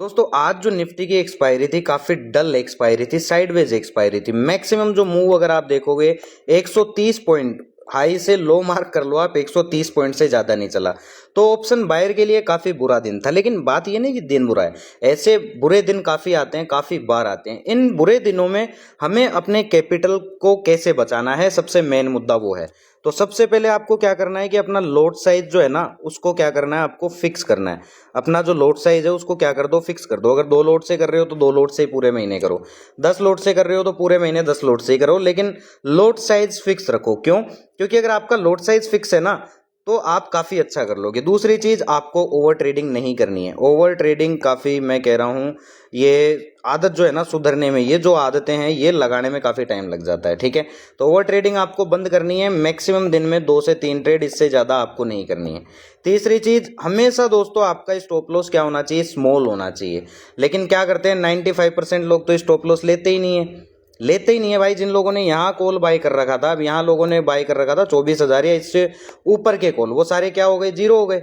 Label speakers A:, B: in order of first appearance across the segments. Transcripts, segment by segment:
A: दोस्तों आज जो निफ्टी की एक्सपायरी थी काफी डल एक्सपायरी थी, साइडवेज एक्सपायरी थी। मैक्सिमम जो मूव अगर आप देखोगे 130 पॉइंट हाई से लो मार्क कर लो आप, 130 पॉइंट से ज्यादा नहीं चला। तो ऑप्शन बायर के लिए काफी बुरा दिन था। लेकिन बात ये नहीं कि दिन बुरा है, ऐसे बुरे दिन काफी आते हैं, काफी बार आते हैं। इन बुरे दिनों में हमें अपने कैपिटल को कैसे बचाना है, सबसे मेन मुद्दा वो है। तो सबसे पहले आपको क्या करना है कि अपना लोट साइज जो है ना उसको क्या करना है, आपको फिक्स करना है। अपना जो लोट साइज है उसको क्या कर दो, फिक्स कर दो। अगर 2 लोट से कर रहे हो तो 2 लोट से ही पूरे महीने करो, 10 लोट से कर रहे हो तो पूरे महीने 10 लोट से ही करो। लेकिन लोट साइज फिक्स रखो। क्यों? क्योंकि अगर आपका लोट साइज फिक्स है ना तो आप काफी अच्छा कर लोगे। दूसरी चीज, आपको ओवर ट्रेडिंग नहीं करनी है। ओवर ट्रेडिंग काफी, मैं कह रहा हूं, ये आदत जो है ना सुधरने में, ये जो आदतें हैं ये लगाने में काफी टाइम लग जाता है। ठीक है, तो ओवर ट्रेडिंग आपको बंद करनी है। मैक्सिमम दिन में 2 से 3 ट्रेड, इससे ज्यादा आपको नहीं करनी है। तीसरी चीज, हमेशा दोस्तों आपका स्टॉप लॉस क्या होना चाहिए, स्मॉल होना चाहिए। लेकिन क्या करते हैं 95% लोग तो स्टॉप लॉस लेते ही नहीं है, लेते ही नहीं है भाई। जिन लोगों ने यहाँ कॉल बाय कर रखा था, अब यहाँ लोगों ने बाय कर रखा था 24,000 या इससे ऊपर के कॉल, वो सारे क्या हो गए, जीरो हो गए।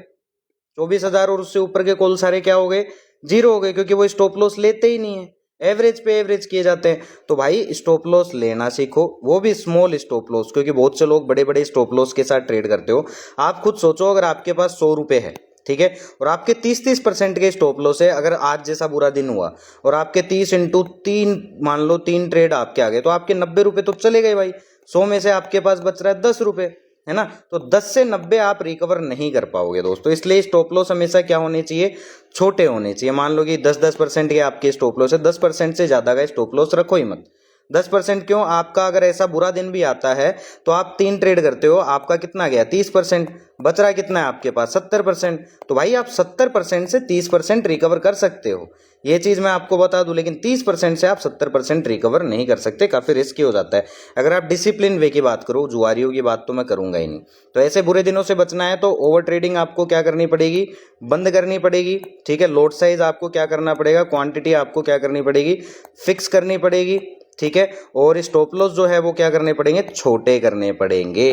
A: 24,000 और उससे ऊपर के कॉल सारे क्या हो गए, जीरो हो गए, क्योंकि वो स्टॉप लॉस लेते ही नहीं है। एवरेज पे एवरेज किए जाते हैं। तो भाई स्टॉप लॉस लेना सीखो, वो भी स्मॉल स्टॉप लॉस, क्योंकि बहुत से लोग बड़े बड़े स्टॉप लॉस के साथ ट्रेड करते हो। आप खुद सोचो, अगर आपके पास 100 रुपए है, ठीक है, और आपके 30% के स्टॉप लॉस है, अगर आज जैसा बुरा दिन हुआ और आपके 30 × 3 मान लो 3 ट्रेड आपके आ गए, तो आपके 90 रुपए तो चले गए भाई। 100 में से आपके पास बच रहा है 10 रुपए, है ना। तो 10 से 90 आप रिकवर नहीं कर पाओगे दोस्तों। इसलिए स्टॉप लॉस हमेशा क्या होने चाहिए, छोटे होने चाहिए। मान लो कि 10% के आपके स्टॉप लॉस है, 10% से ज्यादा का स्टॉप लॉस रखो ही मत। 10% क्यों, आपका अगर ऐसा बुरा दिन भी आता है तो आप 3 ट्रेड करते हो, आपका कितना गया 30%, बच रहा कितना है आपके पास 70%। तो भाई आप 70% से 30% रिकवर कर सकते हो, ये चीज मैं आपको बता दूं। लेकिन 30% से आप 70% रिकवर नहीं कर सकते, काफी रिस्की हो जाता है। अगर आप डिसिप्लिन वे की बात करो, जुआरियों की बात तो मैं करूंगा ही नहीं। तो ऐसे बुरे दिनों से बचना है तो ओवर ट्रेडिंग आपको क्या करनी पड़ेगी, बंद करनी पड़ेगी। ठीक है, लोट साइज आपको क्या करना पड़ेगा, क्वांटिटी आपको क्या करनी पड़ेगी, फिक्स करनी पड़ेगी। ठीक है, और स्टॉप लॉस जो है वो क्या करने पड़ेंगे, छोटे करने पड़ेंगे।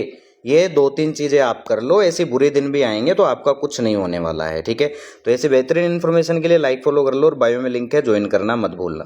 A: ये 2-3 चीजें आप कर लो, ऐसे बुरे दिन भी आएंगे तो आपका कुछ नहीं होने वाला है। ठीक है, तो ऐसे बेहतरीन इन्फॉर्मेशन के लिए लाइक फॉलो कर लो, और बायो में लिंक है, ज्वाइन करना मत भूलना।